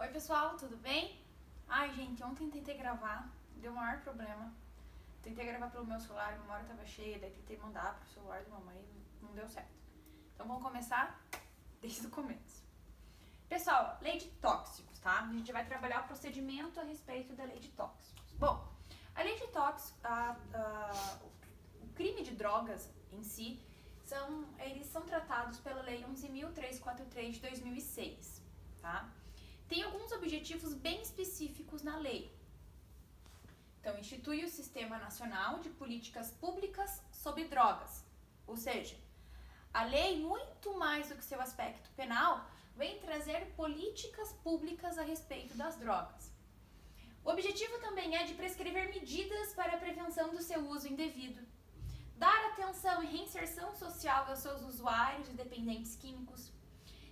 Oi pessoal, tudo bem? Ai gente, ontem tentei gravar, deu o maior problema. Tentei gravar pelo meu celular, a memória tava cheia, daí tentei mandar pro celular da mamãe, não deu certo. Então vamos começar desde o começo. Pessoal, lei de tóxicos, tá? A gente vai trabalhar o procedimento a respeito da lei de tóxicos. Bom, a lei de tóxicos, o crime de drogas em si, eles são tratados pela lei 11.343 de 2006, tá? Tem alguns objetivos bem específicos na lei. Então, institui o Sistema Nacional de Políticas Públicas sobre Drogas. Ou seja, a lei, muito mais do que seu aspecto penal, vem trazer políticas públicas a respeito das drogas. O objetivo também é de prescrever medidas para a prevenção do seu uso indevido, dar atenção e reinserção social aos seus usuários e dependentes químicos,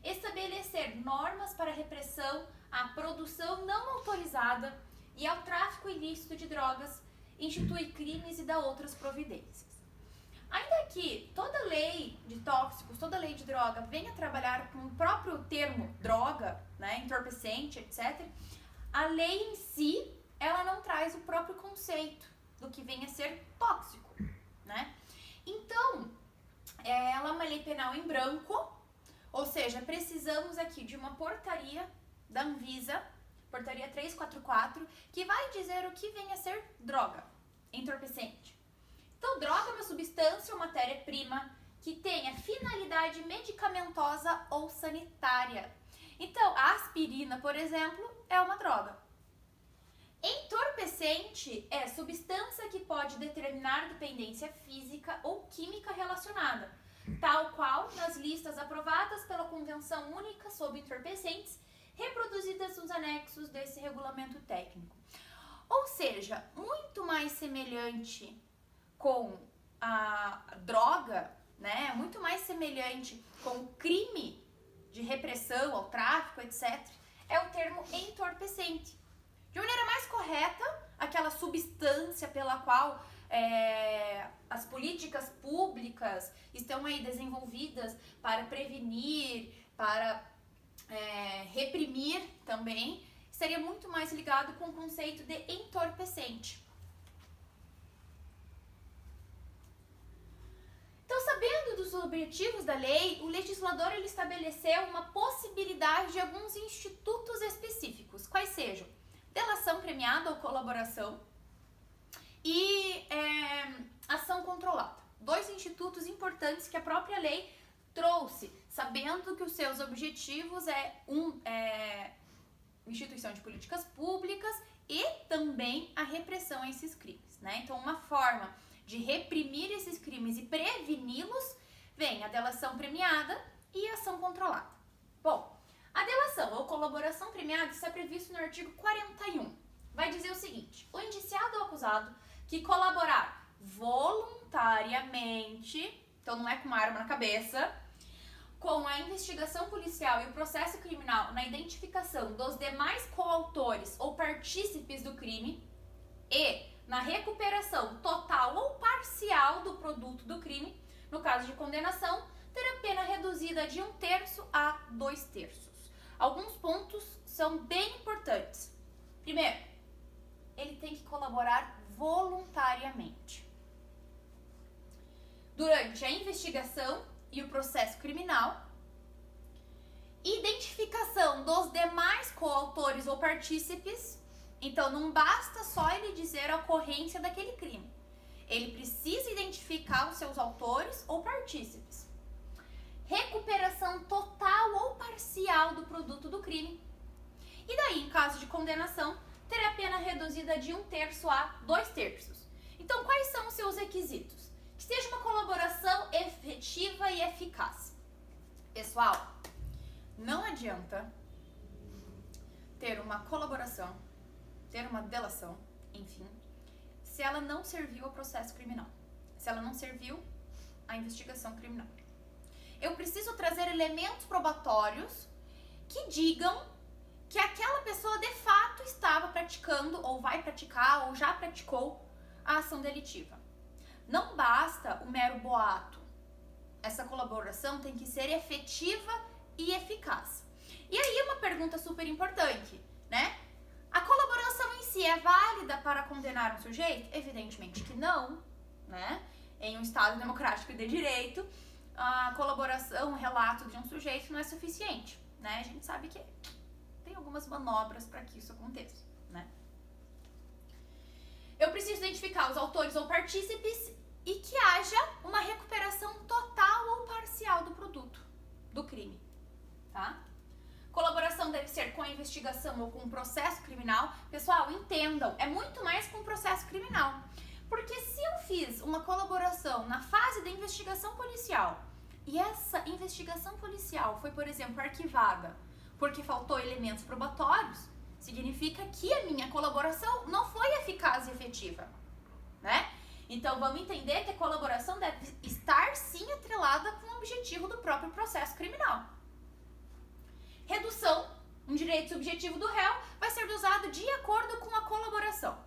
estabelecer normas para a repressão à produção não autorizada e ao tráfico ilícito de drogas, institui crimes e dá outras providências. Ainda que toda lei de tóxicos, toda lei de droga venha trabalhar com o próprio termo droga, né, entorpecente, etc., a lei em si, ela não traz o próprio conceito do que venha a ser tóxico, né? Então, ela é uma lei penal em branco, ou seja, precisamos aqui de uma portaria da Anvisa, portaria 344, que vai dizer o que vem a ser droga, entorpecente. Então, droga é uma substância ou matéria-prima que tenha finalidade medicamentosa ou sanitária. Então, a aspirina, por exemplo, é uma droga. Entorpecente é substância que pode determinar dependência física ou química relacionada, tal qual nas listas aprovadas pela Convenção Única sobre Entorpecentes, reproduzidas nos anexos desse regulamento técnico. Ou seja, muito mais semelhante com a droga, né? Muito mais semelhante com o crime de repressão ao tráfico, etc., é o termo entorpecente. De maneira mais correta, aquela substância pela qual as políticas públicas estão aí desenvolvidas para prevenir, para reprimir também, seria muito mais ligado com o conceito de entorpecente. Então, sabendo dos objetivos da lei, o legislador ele estabeleceu uma possibilidade de alguns institutos específicos, quais sejam delação premiada ou colaboração e ação controlada. Dois institutos importantes que a própria lei trouxe, sabendo que os seus objetivos instituição de políticas públicas e também a repressão a esses crimes, né? Então, uma forma de reprimir esses crimes e preveni-los vem a delação premiada e a ação controlada. Bom, a delação ou colaboração premiada está previsto no artigo 41. Vai dizer o seguinte: o indiciado ou acusado que colaborar voluntariamente, então não é com uma arma na cabeça, com a investigação policial e o processo criminal na identificação dos demais coautores ou partícipes do crime e na recuperação total ou parcial do produto do crime, no caso de condenação, terá pena reduzida de 1/3 a 2/3. Alguns pontos são bem importantes. Primeiro, ele tem que colaborar voluntariamente. Durante a investigação e o processo criminal, identificação dos demais coautores ou partícipes. Então, não basta só ele dizer a ocorrência daquele crime. Ele precisa identificar os seus autores ou partícipes. Recuperação total ou parcial do produto do crime. E daí, em caso de condenação, terá a pena reduzida de 1/3 a 2/3. Então, quais são os seus requisitos? Que seja uma colaboração efetiva e eficaz. Pessoal, não adianta ter uma colaboração, ter uma delação, enfim, se ela não serviu ao processo criminal, se ela não serviu à investigação criminal. Eu preciso trazer elementos probatórios que digam que aquela pessoa de fato estava praticando, ou vai praticar, ou já praticou a ação delitiva. Não basta o mero boato. Essa colaboração tem que ser efetiva e eficaz. E aí uma pergunta pergunta super importante, né? A colaboração em si é válida para condenar um sujeito? Evidentemente que não, né? Em um Estado democrático e de direito, a colaboração, o relato de um sujeito não é suficiente, né? A gente sabe que tem algumas manobras para que isso aconteça, né? Eu preciso identificar os autores ou partícipes e que haja uma recuperação total ou parcial do produto do crime, tá? Colaboração deve ser com a investigação ou com o processo criminal. Pessoal, entendam, é muito mais com o processo criminal. Porque se eu fiz uma colaboração na fase da investigação policial e essa investigação policial foi, por exemplo, arquivada porque faltou elementos probatórios, significa que a minha colaboração não foi eficaz e efetiva, né? Então, vamos entender que a colaboração deve estar, sim, atrelada com o objetivo do próprio processo criminal. Redução, um direito subjetivo do réu, vai ser usado de acordo com a colaboração,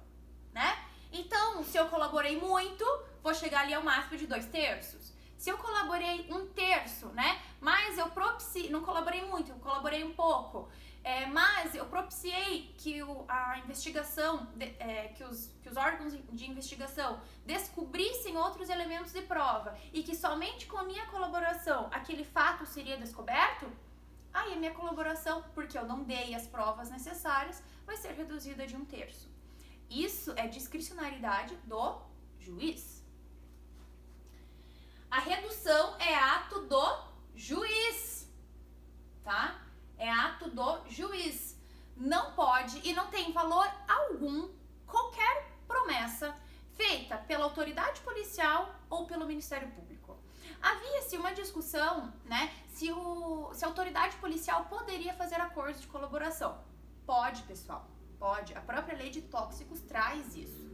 né? Então, se eu colaborei muito, vou chegar ali ao máximo de 2/3. Se eu colaborei 1/3, né? Mas eu propiciei, não colaborei muito, eu colaborei um pouco, mas eu propiciei que a investigação, que os órgãos de investigação descobrissem outros elementos de prova e que somente com a minha colaboração aquele fato seria descoberto, aí a minha colaboração, porque eu não dei as provas necessárias, vai ser reduzida de 1/3. Isso é discricionariedade do juiz. A redução é ato do juiz, tá? É ato do juiz. Não pode e não tem valor algum qualquer promessa feita pela autoridade policial ou pelo Ministério Público. Havia-se uma discussão, né, se a autoridade policial poderia fazer acordos de colaboração. Pode, pessoal, pode. A própria lei de tóxicos traz isso,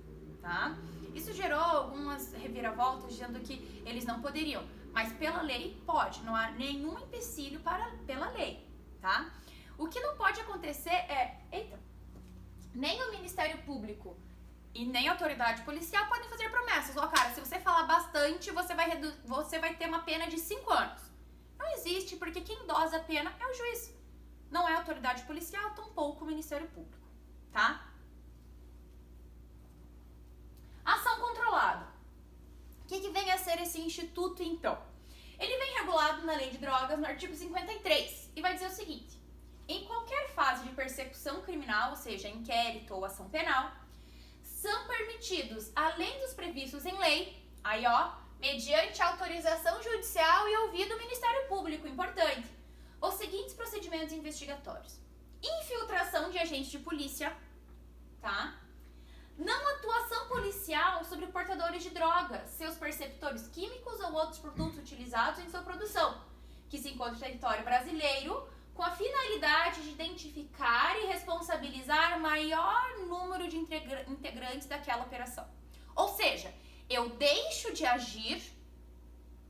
tá? Isso gerou algumas reviravoltas dizendo que eles não poderiam, mas pela lei pode, não há nenhum empecilho pela lei, tá? O que não pode acontecer nem o Ministério Público e nem a autoridade policial podem fazer promessas. Ó, cara, se você falar bastante, você vai ter uma pena de 5 anos. Não existe, porque quem dosa a pena é o juiz. Não é a autoridade policial, tampouco o Ministério Público, tá? Ação controlada. O que vem a ser esse instituto, então? Ele vem regulado na Lei de Drogas, no artigo 53, e vai dizer o seguinte: em qualquer fase de persecução criminal, ou seja, inquérito ou ação penal, são permitidos, além dos previstos em lei, aí ó, mediante autorização judicial e ouvido do Ministério Público, importante, os seguintes procedimentos investigatórios: infiltração de agentes de polícia, tá? Não atuação policial sobre portadores de drogas, seus perceptores químicos ou outros produtos utilizados em sua produção, que se encontram no território brasileiro, com a finalidade de identificar e responsabilizar o maior número de integrantes daquela operação. Ou seja, eu deixo de agir,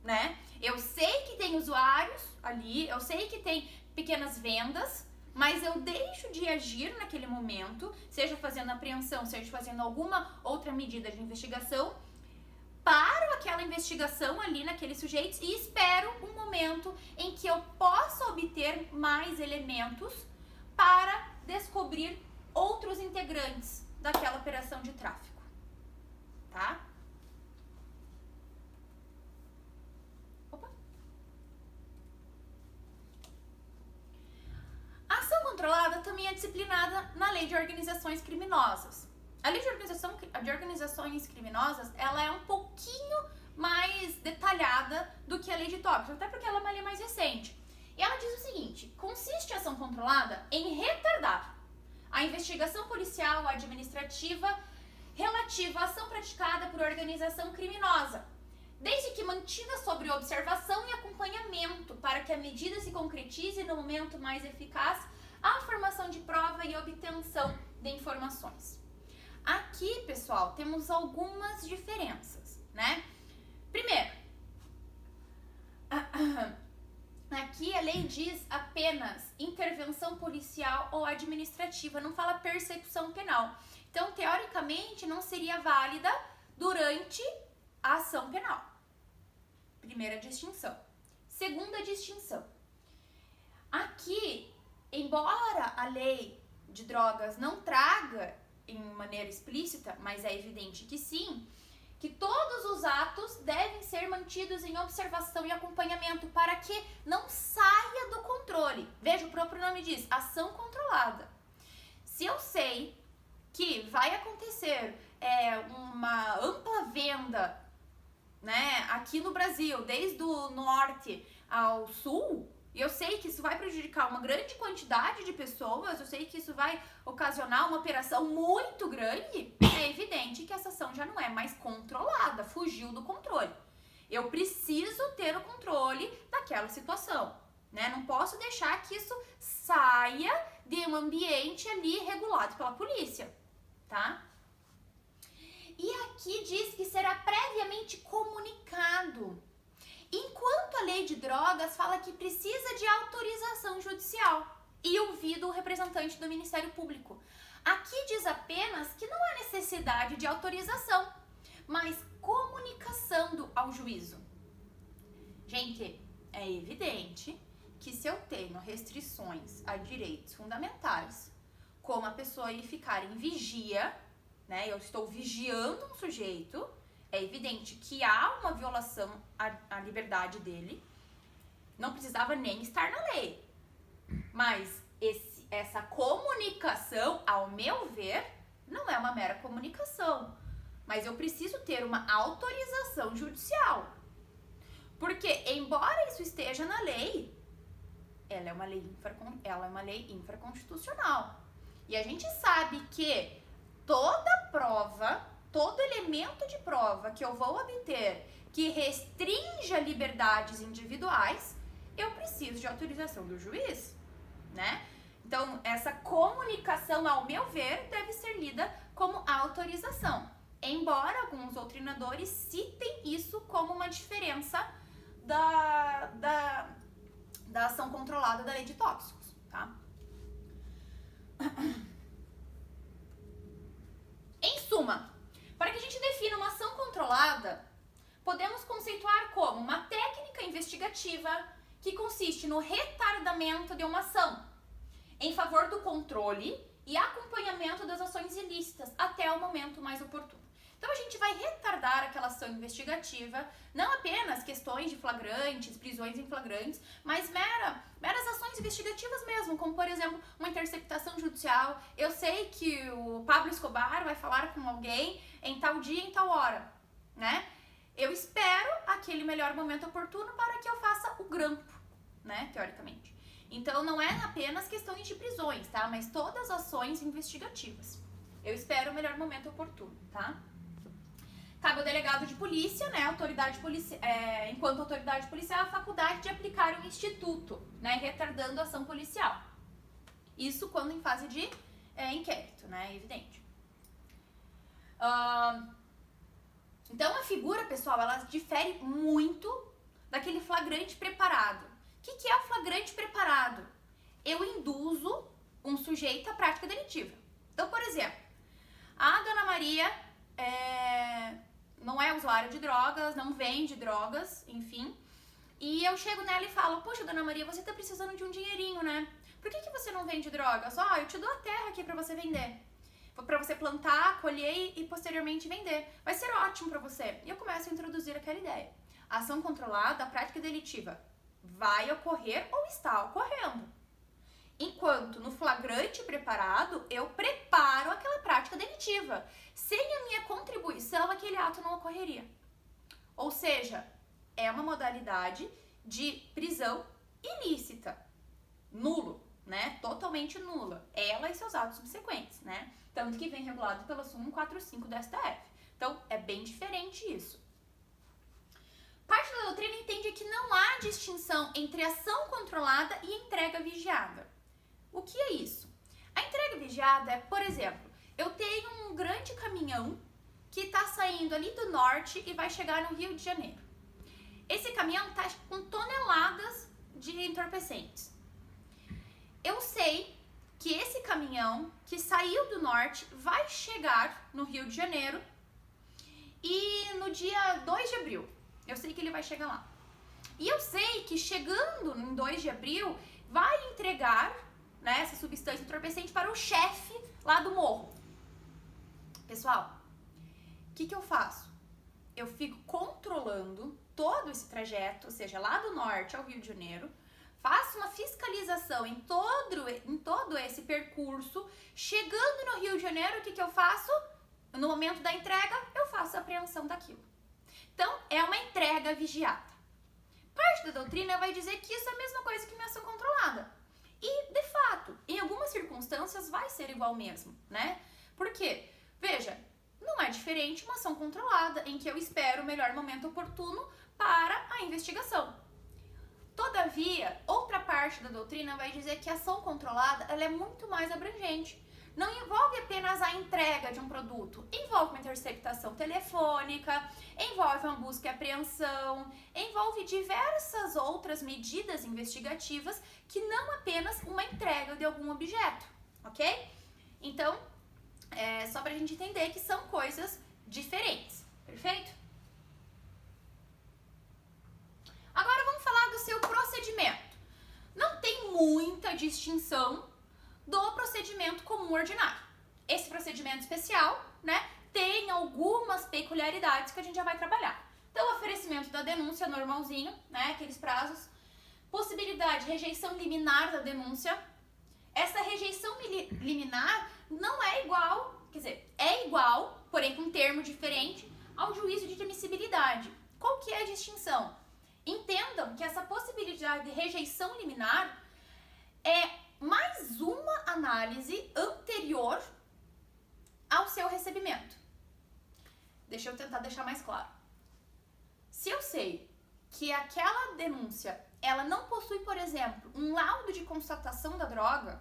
né? Eu sei que tem usuários ali, eu sei que tem pequenas vendas, mas eu deixo de agir naquele momento, seja fazendo apreensão, seja fazendo alguma outra medida de investigação, paro aquela investigação ali naqueles sujeitos e espero um momento em que eu possa obter mais elementos para descobrir outros integrantes daquela operação de tráfico, tá? A ação controlada também é disciplinada na Lei de Organizações Criminosas. A Lei de Organizações Criminosas, ela é um pouquinho mais detalhada do que a Lei de Tóxicos, até porque ela é uma lei mais recente. E ela diz o seguinte: consiste a ação controlada em retardar a investigação policial ou administrativa relativa à ação praticada por organização criminosa, desde que mantida sob observação e acompanhamento para que a medida se concretize no momento mais eficaz a formação de prova e obtenção de informações. Aqui, pessoal, temos algumas diferenças, né? Primeiro, aqui a lei diz apenas intervenção policial ou administrativa, não fala persecução penal. Então, teoricamente, não seria válida durante a ação penal. Primeira distinção. Segunda distinção. Aqui, embora a lei de drogas não traga em maneira explícita, mas é evidente que sim, que todos os atos devem ser mantidos em observação e acompanhamento para que não saia do controle. Veja, o próprio nome diz, ação controlada. Se eu sei que vai acontecer uma ampla venda, né, aqui no Brasil, desde o norte ao sul, e eu sei que isso vai prejudicar uma grande quantidade de pessoas, eu sei que isso vai ocasionar uma operação muito grande, é evidente que essa ação já não é mais controlada, fugiu do controle. Eu preciso ter o controle daquela situação, né? Não posso deixar que isso saia de um ambiente ali regulado pela polícia, tá? E aqui diz que será previamente comunicado. Enquanto a lei de drogas fala que precisa de autorização judicial e ouvido o representante do Ministério Público. Aqui diz apenas que não há necessidade de autorização, mas comunicação ao juízo. Gente, é evidente que se eu tenho restrições a direitos fundamentais, como a pessoa ir ficar em vigia, né? Eu estou vigiando um sujeito, é evidente que há uma violação à liberdade dele, não precisava nem estar na lei. Mas essa comunicação, ao meu ver, não é uma mera comunicação, mas eu preciso ter uma autorização judicial. Porque, embora isso esteja na lei, ela é uma lei infraconstitucional. E a gente sabe que toda prova, todo elemento de prova que eu vou obter que restrinja liberdades individuais, eu preciso de autorização do juiz, né? Então, essa comunicação, ao meu ver, deve ser lida como autorização. Embora alguns doutrinadores citem isso como uma diferença da ação controlada da lei de tóxicos, tá? Em suma, para que a gente defina uma ação controlada, podemos conceituar como uma técnica investigativa que consiste no retardamento de uma ação em favor do controle e acompanhamento das ações ilícitas até o momento mais oportuno. Então a gente vai retardar aquela ação investigativa, não apenas questões de flagrantes, prisões em flagrantes, mas meras ações investigativas mesmo, como por exemplo uma interceptação judicial. Eu sei que o Pablo Escobar vai falar com alguém em tal dia, em tal hora, né? Eu espero aquele melhor momento oportuno para que eu faça o grampo, né, teoricamente. Então não é apenas questões de prisões, tá? Mas todas as ações investigativas. Eu espero o melhor momento oportuno, tá? Cabe ao delegado de polícia, né, enquanto autoridade policial, a faculdade de aplicar um instituto, né, retardando a ação policial. Isso quando em fase de inquérito, né, é evidente. Então a figura, pessoal, ela difere muito daquele flagrante preparado. O que é o flagrante preparado? Eu induzo um sujeito à prática delitiva. Então, por exemplo, a Dona Maria não é usuária de drogas, não vende drogas, enfim. E eu chego nela e falo, poxa, Dona Maria, você tá precisando de um dinheirinho, né? Por que você não vende drogas? Eu te dou a terra aqui pra você vender. Pra você plantar, colher e posteriormente vender. Vai ser ótimo pra você. E eu começo a introduzir aquela ideia. A ação controlada, a prática delitiva, vai ocorrer ou está ocorrendo. Enquanto no flagrante preparado, eu preparo aquela prática delitiva. Sem a minha contribuição, aquele ato não ocorreria. Ou seja, é uma modalidade de prisão ilícita. Nulo, né? Totalmente nula. Ela e seus atos subsequentes, né? Tanto que vem regulado pela súmula 145 do STF. Então, é bem diferente isso. Parte da doutrina entende que não há distinção entre ação controlada e entrega vigiada. O que é isso? A entrega vigiada é, por exemplo, eu tenho um grande caminhão que está saindo ali do norte e vai chegar no Rio de Janeiro. Esse caminhão está com toneladas de entorpecentes. Eu sei que esse caminhão que saiu do norte vai chegar no Rio de Janeiro e no dia 2 de abril, eu sei que ele vai chegar lá. E eu sei que chegando em 2 de abril vai entregar, né, substância entorpecente para o chefe lá do morro. Pessoal, o que eu faço? Eu fico controlando todo esse trajeto, ou seja, lá do norte ao Rio de Janeiro, faço uma fiscalização em todo esse percurso. Chegando no Rio de Janeiro, o que eu faço? No momento da entrega, eu faço a apreensão daquilo. Então, é uma entrega vigiada. Parte da doutrina vai dizer que isso é a mesma coisa que uma ação controlada. E, de fato, em algumas circunstâncias vai ser igual mesmo, né? Por quê? Veja, não é diferente uma ação controlada, em que eu espero o melhor momento oportuno para a investigação. Todavia, outra parte da doutrina vai dizer que a ação controlada ela é muito mais abrangente. Não envolve apenas a entrega de um produto, envolve uma interceptação telefônica, envolve uma busca e apreensão, envolve diversas outras medidas investigativas que não apenas uma entrega de algum objeto, ok? Então, é só pra gente entender que são coisas diferentes, perfeito? Agora vamos falar do seu procedimento. Não tem muita distinção do procedimento comum ordinário. Esse procedimento especial, né, tem algumas peculiaridades que a gente já vai trabalhar. Então, o oferecimento da denúncia normalzinho, né, aqueles prazos. Possibilidade de rejeição liminar da denúncia. Essa rejeição liminar não é igual, quer dizer, é igual, porém com um termo diferente, ao juízo de admissibilidade. Qual que é a distinção? Entendam que essa possibilidade de rejeição liminar é mais uma análise anterior ao seu recebimento. Deixa eu tentar deixar mais claro. Se eu sei que aquela denúncia, ela não possui, por exemplo, um laudo de constatação da droga,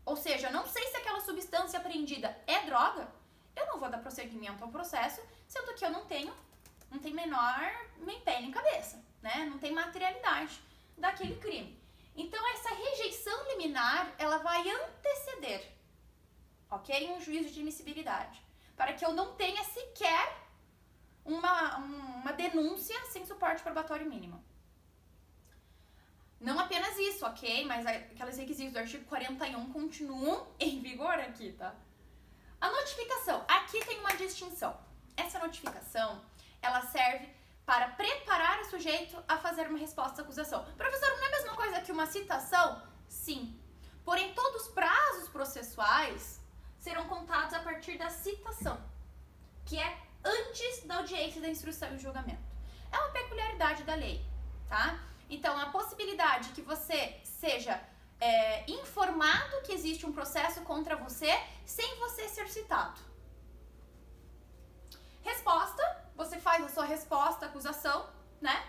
ou seja, eu não sei se aquela substância apreendida é droga, eu não vou dar prosseguimento ao processo, sendo que eu não tenho menor nem pé nem cabeça, né? Não tem materialidade daquele crime. Então, essa rejeição liminar, ela vai anteceder, ok? Um juízo de admissibilidade, para que eu não tenha sequer uma denúncia sem suporte probatório mínimo. Não apenas isso, ok? Mas aqueles requisitos do artigo 41 continuam em vigor aqui, tá? A notificação. Aqui tem uma distinção. Essa notificação, ela serve para preparar o sujeito a fazer uma resposta à acusação. Professor, não é a mesma coisa que uma citação? Sim. Porém, todos os prazos processuais serão contados a partir da citação, que é antes da audiência da instrução e julgamento. É uma peculiaridade da lei, tá? Então, a possibilidade que você seja informado que existe um processo contra você sem você ser citado. Resposta, você faz a sua resposta à acusação, né?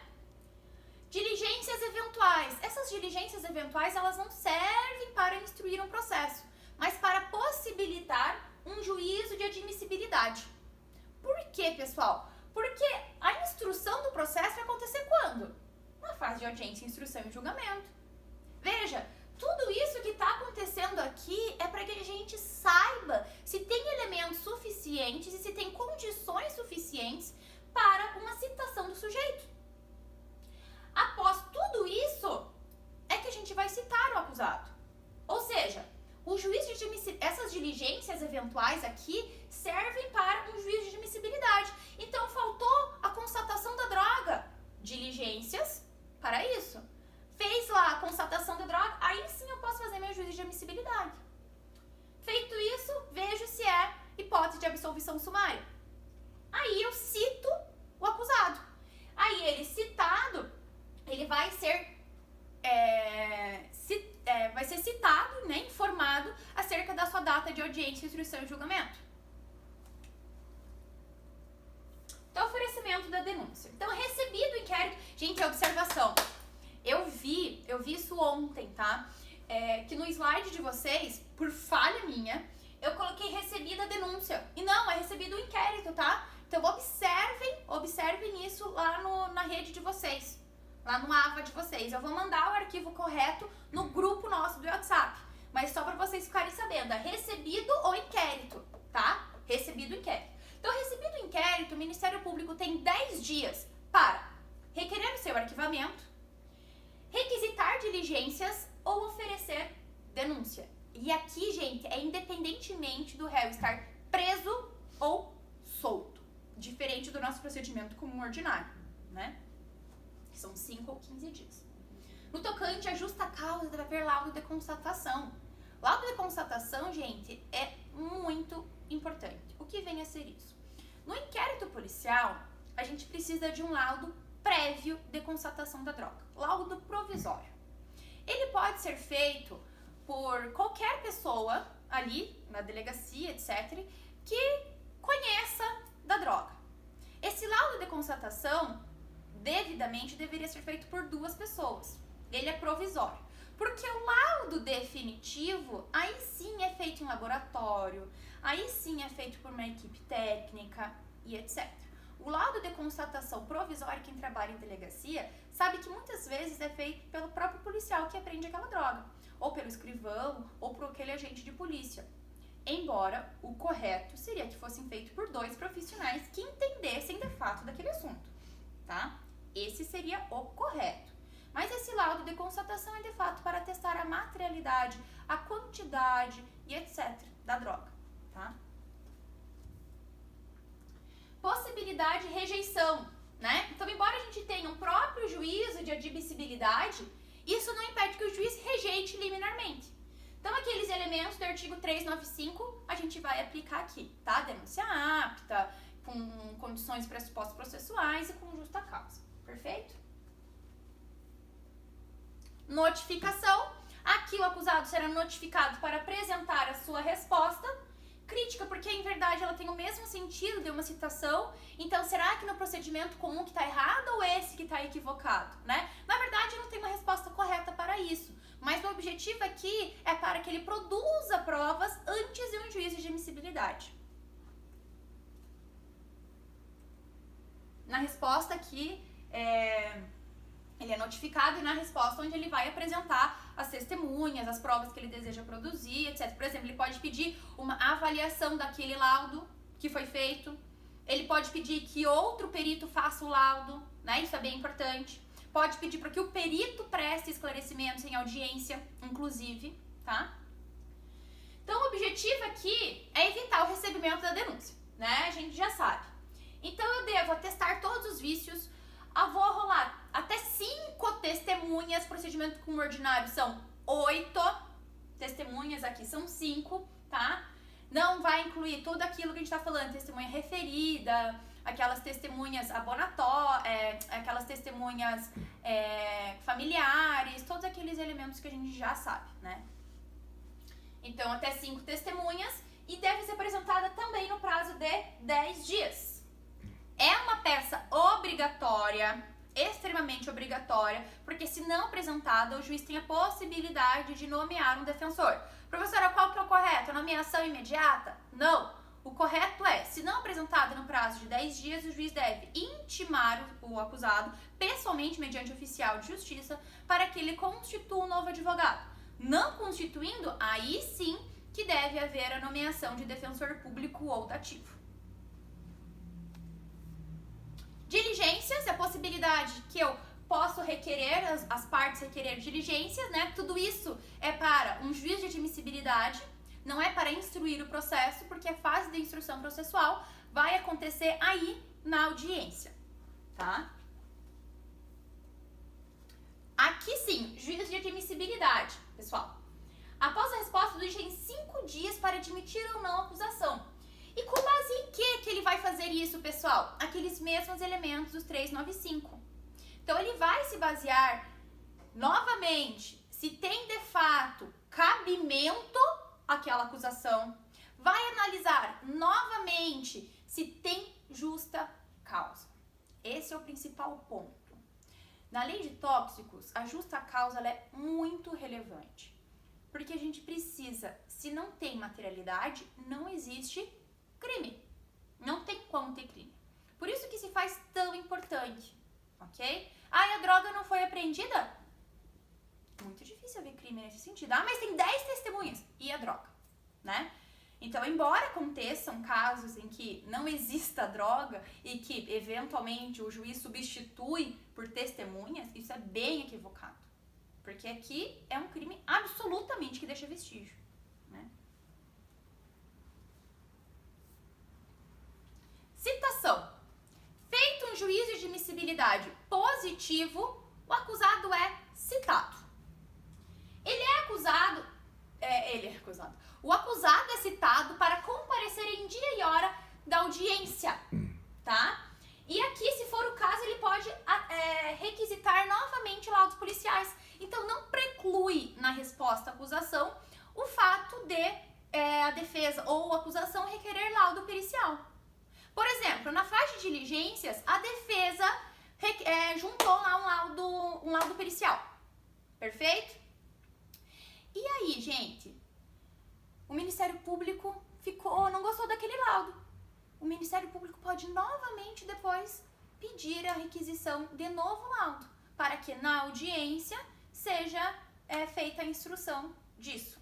Diligências eventuais. Essas diligências eventuais, elas não servem para instruir um processo, mas para possibilitar um juízo de admissibilidade. Por quê, pessoal? Porque a instrução do processo vai acontecer quando? Na fase de audiência, instrução e julgamento. Veja, tudo isso que está acontecendo aqui é para que a gente saiba se tem elementos suficientes e se tem condições suficientes para uma citação do sujeito. Após tudo isso, é que a gente vai citar o acusado. Ou seja, o juízo de essas diligências eventuais aqui servem para um juízo de admissibilidade. Então, faltou a constatação da droga. Diligências para isso. Fez lá a constatação da droga, aí sim eu posso fazer meu juízo de admissibilidade. Feito isso, vejo se é hipótese de absolvição sumária. Aí eu cito o acusado. Aí ele citado, ele vai ser citado, né, informado acerca da sua data de audiência, instrução e julgamento. Então, oferecimento da denúncia. Então, recebido o inquérito. Gente, observação. Eu vi isso ontem, tá? Que no slide de vocês, por falha minha, eu coloquei recebida a denúncia. E não, é recebido o inquérito, tá? Então, observem isso lá na rede de vocês. Lá no AVA de vocês. Eu vou mandar o arquivo correto no grupo nosso do WhatsApp. Mas só para vocês ficarem sabendo, é recebido o inquérito, tá? Recebido o inquérito. Então, recebido o inquérito, o Ministério Público tem 10 dias para requerer o seu arquivamento, requisitar diligências ou oferecer denúncia. E aqui, gente, é independentemente do réu estar preso ou solto. Diferente do nosso procedimento comum ordinário, né? Que são 5 ou 15 dias. No tocante à justa causa, deve haver laudo de constatação. Laudo de constatação, gente, é muito importante. O que vem a ser isso? No inquérito policial, a gente precisa de um laudo prévio de constatação da droga. Laudo provisório. Ele pode ser feito por qualquer pessoa ali na delegacia, etc., que conheça da droga. Esse laudo de constatação, devidamente, deveria ser feito por 2 pessoas. Ele é provisório. Porque o laudo definitivo, aí sim é feito em laboratório, aí sim é feito por uma equipe técnica e etc. O laudo de constatação provisória, quem trabalha em delegacia, sabe que muitas vezes é feito pelo próprio policial que apreende aquela droga, ou pelo escrivão, ou por aquele agente de polícia. Embora o correto seria que fossem feitos por 2 profissionais que entendessem de fato daquele assunto, tá? Esse seria o correto. Mas esse laudo de constatação é de fato para testar a materialidade, a quantidade e etc. da droga, tá? Possibilidade de rejeição, né? Então, embora a gente tenha um próprio juízo de admissibilidade, isso não impede que o juiz rejeite liminarmente. Então, aqueles elementos do artigo 395, a gente vai aplicar aqui, tá? Denúncia apta, com condições pressupostos processuais e com justa causa. Perfeito? Notificação. Aqui o acusado será notificado para apresentar a sua resposta. Crítica, porque em verdade ela tem o mesmo sentido de uma citação. Então, será que no procedimento comum que está errado ou esse que está equivocado, né? Na verdade, não tem uma resposta correta para isso. Mas o objetivo aqui é para que ele produza provas antes de um juízo de admissibilidade. Na resposta aqui, ele é notificado e na resposta onde ele vai apresentar as testemunhas, as provas que ele deseja produzir, etc. Por exemplo, ele pode pedir uma avaliação daquele laudo que foi feito. Ele pode pedir que outro perito faça o laudo, né? Isso é bem importante. Pode pedir para que o perito preste esclarecimentos em audiência, inclusive, tá? Então, o objetivo aqui é evitar o recebimento da denúncia, né? A gente já sabe. Então, eu devo atestar todos os vícios. Vou rolar até 5 testemunhas. Procedimento comum ordinário são 8 testemunhas, aqui são 5, tá? Não vai incluir tudo aquilo que a gente tá falando, testemunha referida, aquelas testemunhas aquelas testemunhas familiares, todos aqueles elementos que a gente já sabe, né? Então, até 5 testemunhas e deve ser apresentada também no prazo de 10 dias. É uma peça obrigatória, extremamente obrigatória, porque se não apresentada, o juiz tem a possibilidade de nomear um defensor. Professora, qual que é o correto? A nomeação imediata? Não. O correto é, se não apresentada no prazo de 10 dias, o juiz deve intimar o acusado, pessoalmente mediante oficial de justiça, para que ele constitua um novo advogado. Não constituindo, aí sim que deve haver a nomeação de defensor público ou dativo. Diligências, a possibilidade que eu posso requerer, as partes requerer diligências, né? Tudo isso é para um juiz de admissibilidade, não é para instruir o processo, porque a fase de instrução processual vai acontecer aí na audiência, tá? Aqui sim, juiz de admissibilidade, pessoal. Após a resposta do juiz tem 5 dias para admitir ou não a acusação. E com base em que ele vai fazer isso, pessoal? Aqueles mesmos elementos dos 395. Então, ele vai se basear novamente se tem de fato cabimento aquela acusação, vai analisar novamente se tem justa causa. Esse é o principal ponto. Na lei de tóxicos, a justa causa ela é muito relevante, porque a gente precisa, se não tem materialidade, não existe crime. Não tem como ter crime. Por isso que se faz tão importante, ok? E a droga não foi apreendida? Muito difícil haver crime nesse sentido. Mas tem 10 testemunhas. E a droga, né? Então, embora aconteçam casos em que não exista droga e que, eventualmente, o juiz substitui por testemunhas, isso é bem equivocado. Porque aqui é um crime absolutamente que deixa vestígio, né? Citação. Feito um juízo de admissibilidade positivo, o acusado é citado. O acusado é citado para comparecer em dia e hora da audiência, tá? E aqui, se for o caso, ele pode requisitar novamente laudos policiais. Então, não preclui na resposta à acusação o fato de a defesa ou a acusação requerer laudo pericial. Por exemplo, na fase de diligências, a defesa juntou lá um laudo pericial. Perfeito? E aí, gente? O Ministério Público não gostou daquele laudo. O Ministério Público pode novamente depois pedir a requisição de novo laudo, para que na audiência seja feita a instrução disso.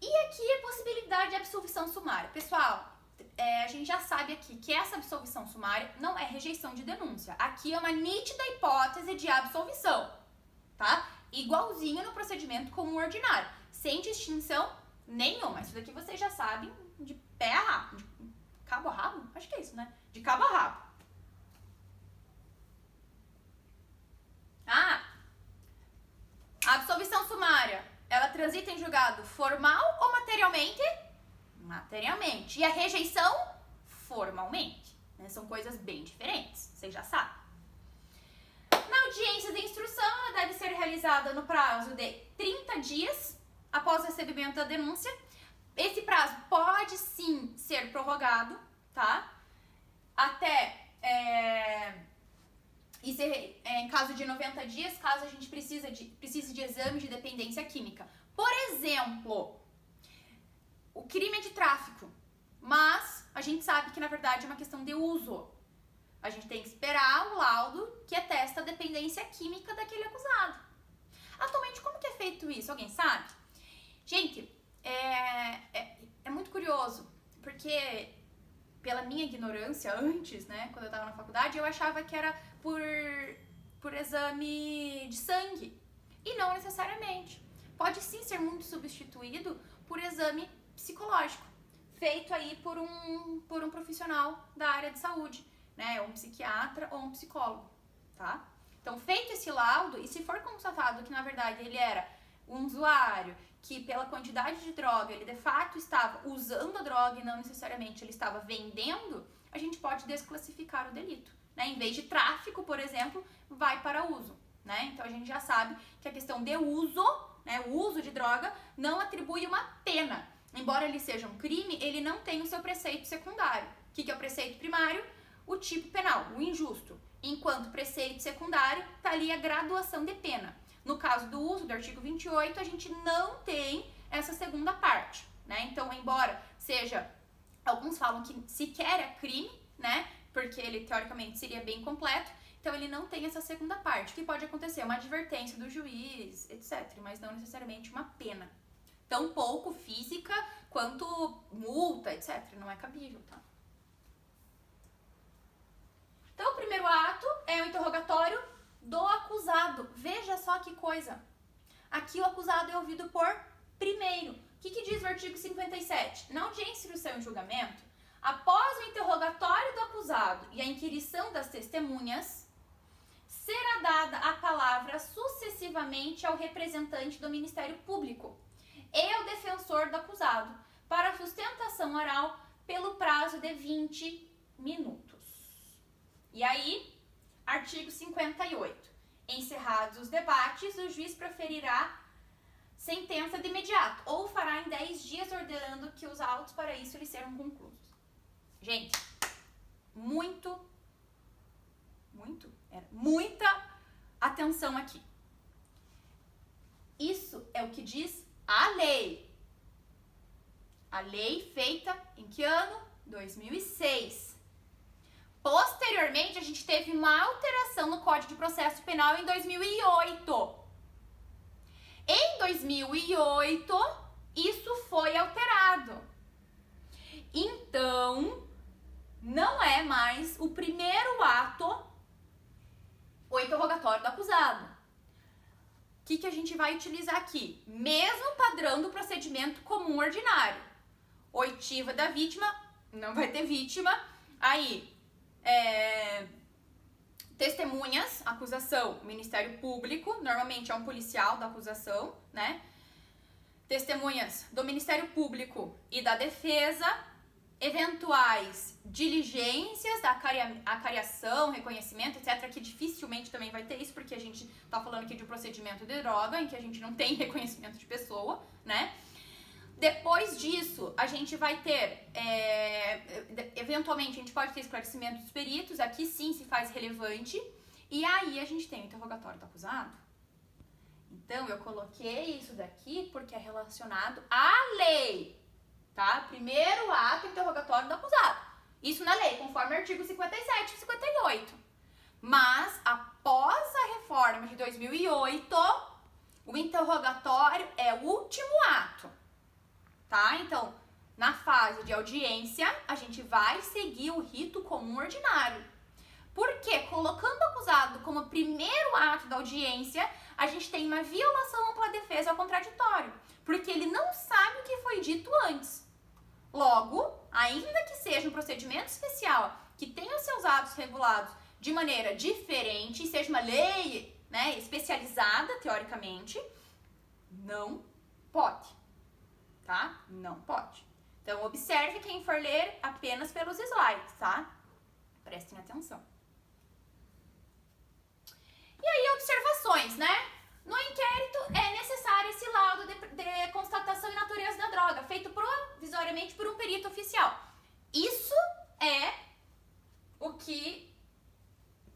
E aqui a possibilidade de absolvição sumária. Pessoal, a gente já sabe aqui que essa absolvição sumária não é rejeição de denúncia. Aqui é uma nítida hipótese de absolvição, tá? Igualzinho no procedimento comum ordinário, sem distinção nenhuma. Isso daqui vocês já sabem de pé a rabo, de cabo a rabo? Acho que é isso, né? De cabo a rabo. A absolvição sumária, ela transita em julgado formal ou materialmente? Materialmente. E a rejeição? Formalmente. Né? São coisas bem diferentes, vocês já sabem. Na audiência de instrução, ela deve ser realizada no prazo de 30 dias após o recebimento da denúncia. Esse prazo pode sim ser prorrogado, tá? Até em caso de 90 dias, caso a gente precise de exame de dependência química. Por exemplo, o crime é de tráfico, mas a gente sabe que na verdade é uma questão de uso. A gente tem que esperar o laudo que atesta a dependência química daquele acusado. Atualmente, como que é feito isso? Alguém sabe? Gente, é muito curioso, porque pela minha ignorância antes, né, quando eu estava na faculdade, eu achava que era por exame de sangue. E não necessariamente. Pode sim ser muito substituído por exame psicológico, feito aí por um profissional da área de saúde, né, um psiquiatra ou um psicólogo, tá? Então, feito esse laudo, e se for constatado que na verdade ele era um usuário que pela quantidade de droga ele de fato estava usando a droga e não necessariamente ele estava vendendo, a gente pode desclassificar o delito, né? Em vez de tráfico, por exemplo, vai para uso, né? Então a gente já sabe que a questão de uso, né, o uso de droga, não atribui uma pena. Embora ele seja um crime, ele não tem o seu preceito secundário. O que é o preceito primário? O tipo penal, o injusto. Enquanto preceito secundário, está ali a graduação de pena. No caso do uso do artigo 28, a gente não tem essa segunda parte, né? Então, embora seja, alguns falam que sequer é crime, né? Porque ele, teoricamente, seria bem completo, então ele não tem essa segunda parte. O que pode acontecer? Uma advertência do juiz, etc., mas não necessariamente uma pena. Tão pouco física quanto multa, etc., não é cabível, tá? Então, o primeiro ato é o interrogatório do acusado. Veja só que coisa. Aqui o acusado é ouvido por primeiro. O que diz o artigo 57? Na audiência, instrução e julgamento, após o interrogatório do acusado e a inquirição das testemunhas, será dada a palavra sucessivamente ao representante do Ministério Público e ao defensor do acusado para sustentação oral pelo prazo de 20 minutos. E aí, artigo 58. Encerrados os debates, o juiz proferirá sentença de imediato ou fará em 10 dias ordenando que os autos para isso lhe sejam conclusos. Gente, muita atenção aqui. Isso é o que diz a lei. A lei feita em que ano? 2006. Posteriormente, a gente teve uma alteração no Código de Processo Penal em 2008. Em 2008, isso foi alterado. Então, não é mais o primeiro ato o interrogatório do acusado. que a gente vai utilizar aqui? Mesmo padrão do procedimento comum ordinário. Oitiva da vítima, não vai ter vítima. Aí, testemunhas, acusação, Ministério Público, normalmente é um policial da acusação, né? Testemunhas do Ministério Público e da defesa, eventuais diligências da acariação, reconhecimento, etc., que dificilmente também vai ter isso, porque a gente tá falando aqui de um procedimento de droga, em que a gente não tem reconhecimento de pessoa, né? Depois disso, a gente vai ter, eventualmente, a gente pode ter esclarecimento dos peritos, aqui sim se faz relevante, e aí a gente tem o interrogatório do acusado. Então, eu coloquei isso daqui porque é relacionado à lei, tá? Primeiro ato, interrogatório do acusado. Isso na lei, conforme o artigo 57 e 58. Mas, após a reforma de 2008, o interrogatório é o último ato. Tá? Então, na fase de audiência, a gente vai seguir o rito comum ordinário. Porque, colocando o acusado como primeiro ato da audiência, a gente tem uma violação ampla defesa ao contraditório. Porque ele não sabe o que foi dito antes. Logo, ainda que seja um procedimento especial, que tenha os seus atos regulados de maneira diferente, seja uma lei, né, especializada, teoricamente, não pode. Tá? Não pode. Então, observe quem for ler apenas pelos slides, tá? Prestem atenção. E aí, observações, né? No inquérito, é necessário esse laudo de constatação e natureza da droga, feito provisoriamente por um perito oficial. Isso é o que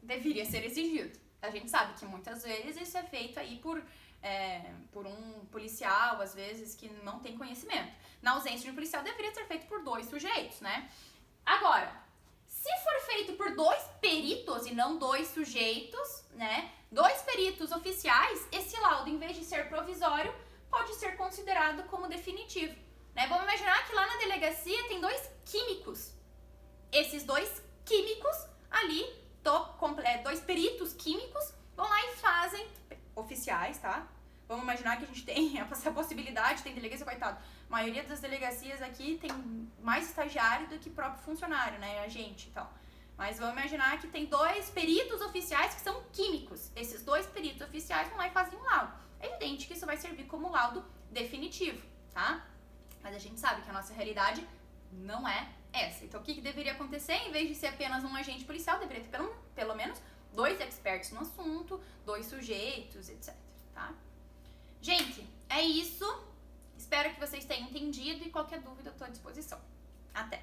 deveria ser exigido. A gente sabe que muitas vezes isso é feito aí por um policial, às vezes, que não tem conhecimento. Na ausência de um policial, deveria ser feito por 2 sujeitos, né? Agora, se for feito por 2 peritos e não 2 sujeitos, né? 2 peritos oficiais, esse laudo, em vez de ser provisório, pode ser considerado como definitivo, né? Vamos imaginar que lá na delegacia tem 2 químicos. Esses 2 químicos ali, 2 peritos químicos, vão lá e fazem, oficiais, tá? Vamos imaginar que a gente tem essa possibilidade, tem delegacia, coitado. A maioria das delegacias aqui tem mais estagiário do que próprio funcionário, né? Agente e tal. Mas vamos imaginar que tem 2 peritos oficiais que são químicos. Esses 2 peritos oficiais vão lá e fazem um laudo. É evidente que isso vai servir como laudo definitivo, tá? Mas a gente sabe que a nossa realidade não é essa. Então, o que deveria acontecer? Em vez de ser apenas um agente policial, deveria ter pelo menos 2 experts no assunto, 2 sujeitos, etc, tá? Gente, é isso. Espero que vocês tenham entendido e qualquer dúvida eu estou à disposição. Até!